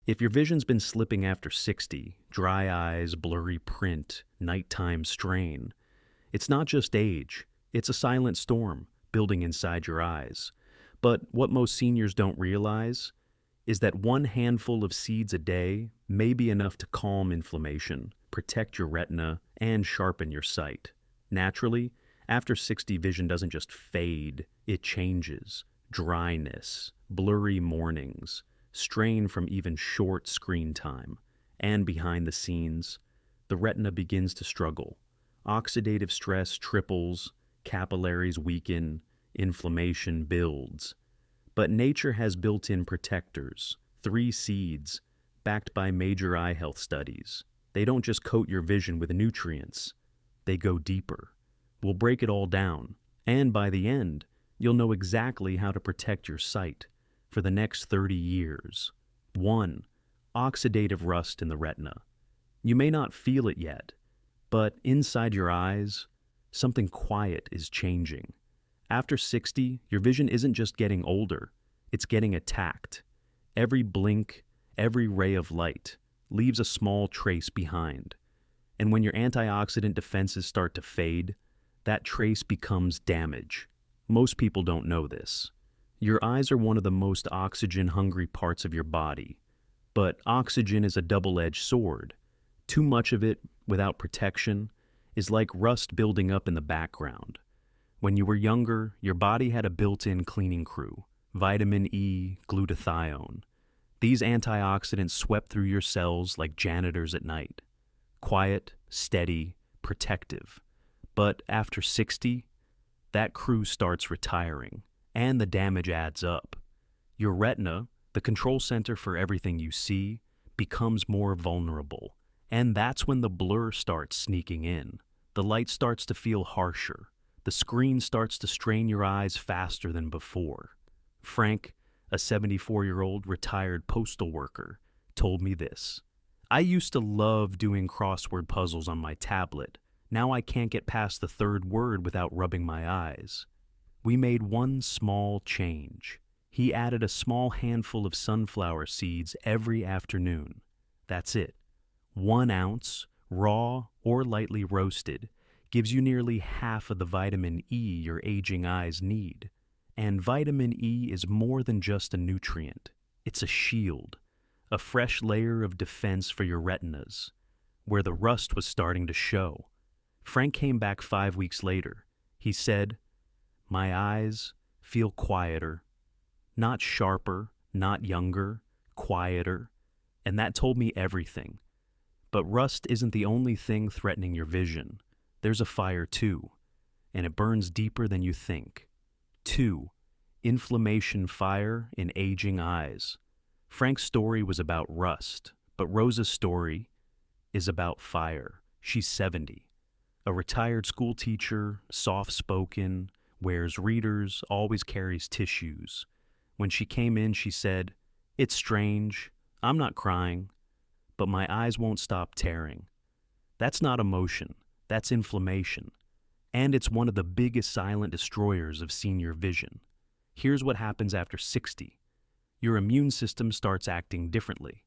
If your vision's been slipping after 60, dry eyes, blurry print, nighttime strain, it's not just age, it's a silent storm building inside your eyes. But what most seniors don't realize is that one handful of seeds a day may be enough to calm inflammation, protect your retina, and sharpen your sight. Naturally, after 60, vision doesn't just fade, it changes. Dryness, blurry mornings, strain from even short screen time, and behind the scenes, the retina begins to struggle. Oxidative stress triples, capillaries weaken, inflammation builds. But nature has built-in protectors, 3 seeds, backed by major eye health studies. They don't just coat your vision with nutrients, they go deeper. We'll break it all down, and by the end, you'll know exactly how to protect your sight for the next 30 years. 1. Oxidative rust in the retina. You may not feel it yet, but inside your eyes, something quiet is changing. After 60, your vision isn't just getting older, it's getting attacked. Every blink, every ray of light leaves a small trace behind. And when your antioxidant defenses start to fade, that trace becomes damage. Most people don't know this. Your eyes are one of the most oxygen-hungry parts of your body. But oxygen is a double-edged sword. Too much of it, without protection, is like rust building up in the background. When you were younger, your body had a built-in cleaning crew, vitamin E, glutathione. These antioxidants swept through your cells like janitors at night. Quiet, steady, protective. But after 60, that crew starts retiring, and the damage adds up. Your retina, the control center for everything you see, becomes more vulnerable. And that's when the blur starts sneaking in. The light starts to feel harsher. The screen starts to strain your eyes faster than before. Frank, a 74-year-old retired postal worker, told me this. I used to love doing crossword puzzles on my tablet. Now I can't get past the 3rd word without rubbing my eyes. We made one small change. He added a small handful of sunflower seeds every afternoon. That's it. 1 ounce, raw or lightly roasted, gives you nearly half of the vitamin E your aging eyes need. And vitamin E is more than just a nutrient. It's a shield, a fresh layer of defense for your retinas, where the rust was starting to show. Frank came back 5 weeks later. He said, "My eyes feel quieter, not sharper, not younger, quieter," and that told me everything. But rust isn't the only thing threatening your vision. There's a fire too, and it burns deeper than you think. 2. Inflammation fire in aging eyes. Frank's story was about rust, but Rosa's story is about fire. She's 70. A retired school teacher, soft-spoken, wears readers, always carries tissues. When she came in, she said, "It's strange. I'm not crying, but my eyes won't stop tearing." That's not emotion. That's inflammation. And it's one of the biggest silent destroyers of senior vision. Here's what happens after 60. Your immune system starts acting differently.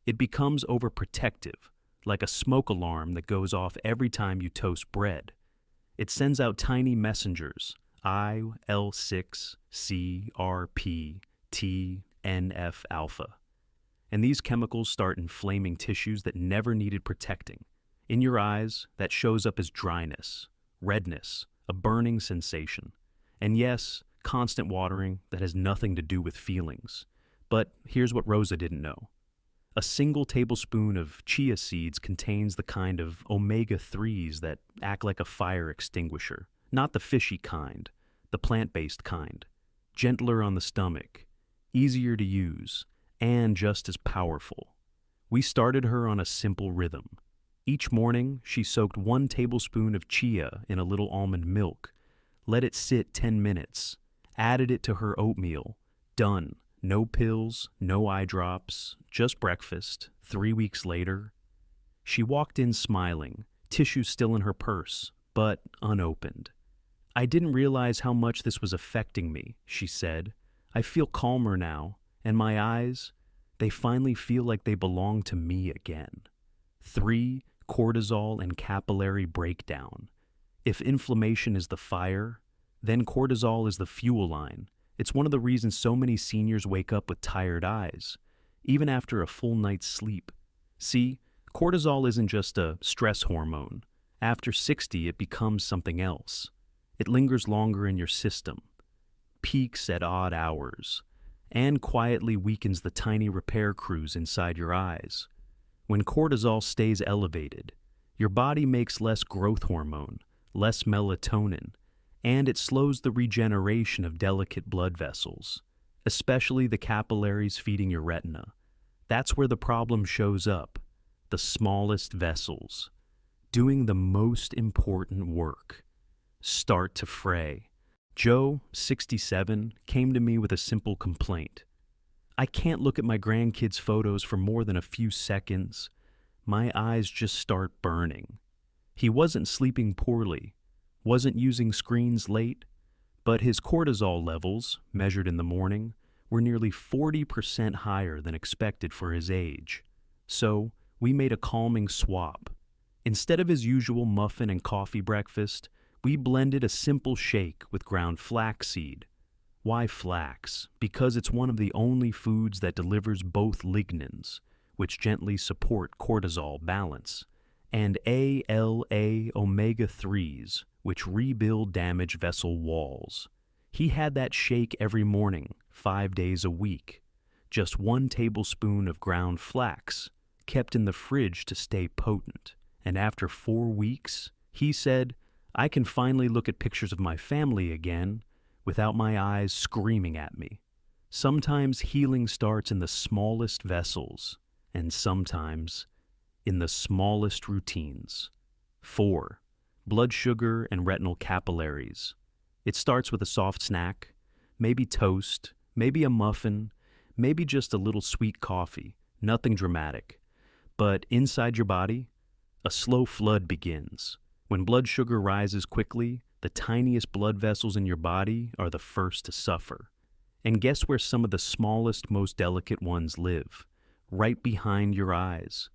It becomes overprotective, like a smoke alarm that goes off every time you toast bread. It sends out tiny messengers, IL-6, CRP, TNF alpha. And these chemicals start inflaming tissues that never needed protecting. In your eyes, that shows up as dryness, redness, a burning sensation. And yes, constant watering that has nothing to do with feelings. But here's what Rosa didn't know. A single tablespoon of chia seeds contains the kind of omega-3s that act like a fire extinguisher. Not the fishy kind, the plant-based kind. Gentler on the stomach, easier to use, and just as powerful. We started her on a simple rhythm. Each morning, she soaked 1 tablespoon of chia in a little almond milk, let it sit 10 minutes, added it to her oatmeal. Done. No pills, no eye drops, just breakfast. 3 weeks later, she walked in smiling, tissue still in her purse, but unopened. "I didn't realize how much this was affecting me," she said. "I feel calmer now, and my eyes, They finally feel like they belong to me again. 3. Cortisol and capillary breakdown. If inflammation is the fire, then cortisol is the fuel line. It's one of the reasons so many seniors wake up with tired eyes, even after a full night's sleep. See, cortisol isn't just a stress hormone. After 60, it becomes something else. It lingers longer in your system, peaks at odd hours, and quietly weakens the tiny repair crews inside your eyes. When cortisol stays elevated, your body makes less growth hormone, less melatonin, and it slows the regeneration of delicate blood vessels, especially the capillaries feeding your retina. That's where the problem shows up, the smallest vessels, doing the most important work, start to fray. Joe, 67, came to me with a simple complaint. I can't look at my grandkids' photos for more than a few seconds. My eyes just start burning. He wasn't sleeping poorly, wasn't using screens late, but his cortisol levels, measured in the morning, were nearly 40% higher than expected for his age. So, we made a calming swap. Instead of his usual muffin and coffee breakfast, we blended a simple shake with ground flaxseed. Why flax? Because it's one of the only foods that delivers both lignans, which gently support cortisol balance, and ALA omega-3s, which rebuild damaged vessel walls. He had that shake every morning, 5 days a week. Just 1 tablespoon of ground flax, kept in the fridge to stay potent. And after 4 weeks, he said, I can finally look at pictures of my family again without my eyes screaming at me. Sometimes healing starts in the smallest vessels, and sometimes in the smallest routines. 4. Blood sugar and retinal capillaries. It starts with a soft snack, maybe toast, maybe a muffin, maybe just a little sweet coffee, nothing dramatic. But inside your body, a slow flood begins. When blood sugar rises quickly, the tiniest blood vessels in your body are the first to suffer. And guess where some of the smallest, most delicate ones live? Right behind your eyes.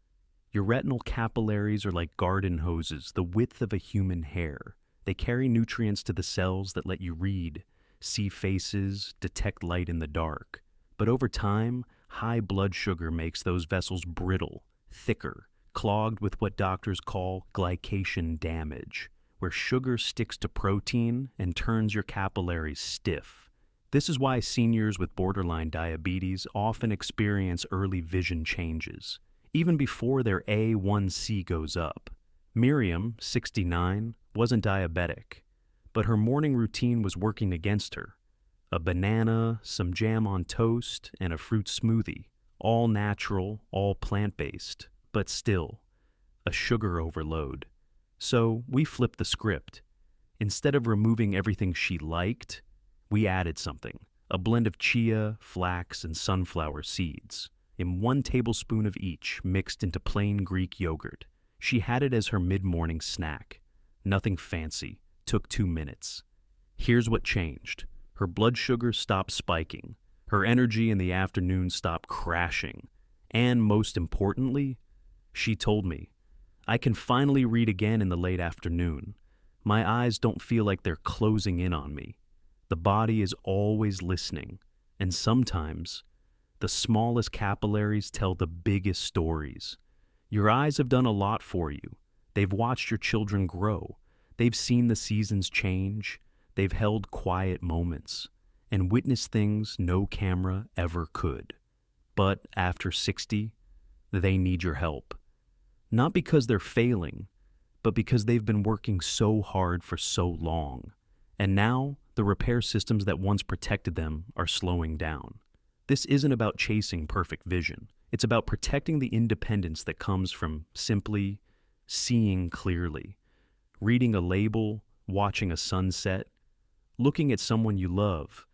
Your retinal capillaries are like garden hoses, the width of a human hair. They carry nutrients to the cells that let you read, see faces, detect light in the dark. But over time, high blood sugar makes those vessels brittle, thicker, clogged with what doctors call glycation damage, where sugar sticks to protein and turns your capillaries stiff. This is why seniors with borderline diabetes often experience early vision changes, even before their A1C goes up. Miriam, 69, wasn't diabetic, but her morning routine was working against her. A banana, some jam on toast, and a fruit smoothie, all natural, all plant-based, but still, a sugar overload. So we flipped the script. Instead of removing everything she liked, we added something, a blend of chia, flax, and sunflower seeds, in 1 tablespoon of each mixed into plain Greek yogurt. She had it as her mid-morning snack. Nothing fancy, took 2 minutes. Here's what changed. Her blood sugar stopped spiking, her energy in the afternoon stopped crashing, and most importantly, she told me, I can finally read again in the late afternoon. My eyes don't feel like they're closing in on me. The body is always listening, and sometimes the smallest capillaries tell the biggest stories. Your eyes have done a lot for you. They've watched your children grow. They've seen the seasons change. They've held quiet moments and witnessed things no camera ever could. But after 60, they need your help. Not because they're failing, but because they've been working so hard for so long. And now, the repair systems that once protected them are slowing down. This isn't about chasing perfect vision. It's about protecting the independence that comes from simply seeing clearly, reading a label, watching a sunset, looking at someone you love,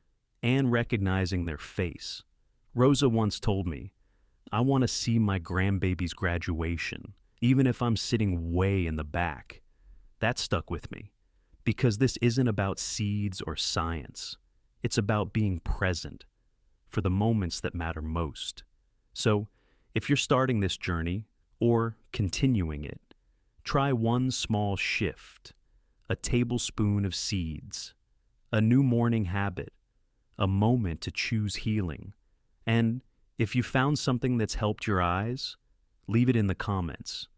and recognizing their face. Rosa once told me, I want to see my grandbaby's graduation, even if I'm sitting way in the back. That stuck with me, because this isn't about seeds or science. It's about being present for the moments that matter most. So, if you're starting this journey, or continuing it, try one small shift: a tablespoon of seeds, a new morning habit, a moment to choose healing. And if you found something that's helped your eyes, leave it in the comments.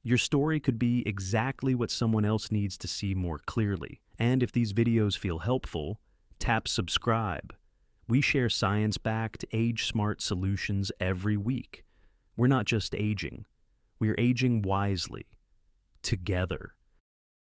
Your story could be exactly what someone else needs to see more clearly. And if these videos feel helpful, tap subscribe. We share science-backed, age-smart solutions every week. We're not just aging. We're aging wisely, together.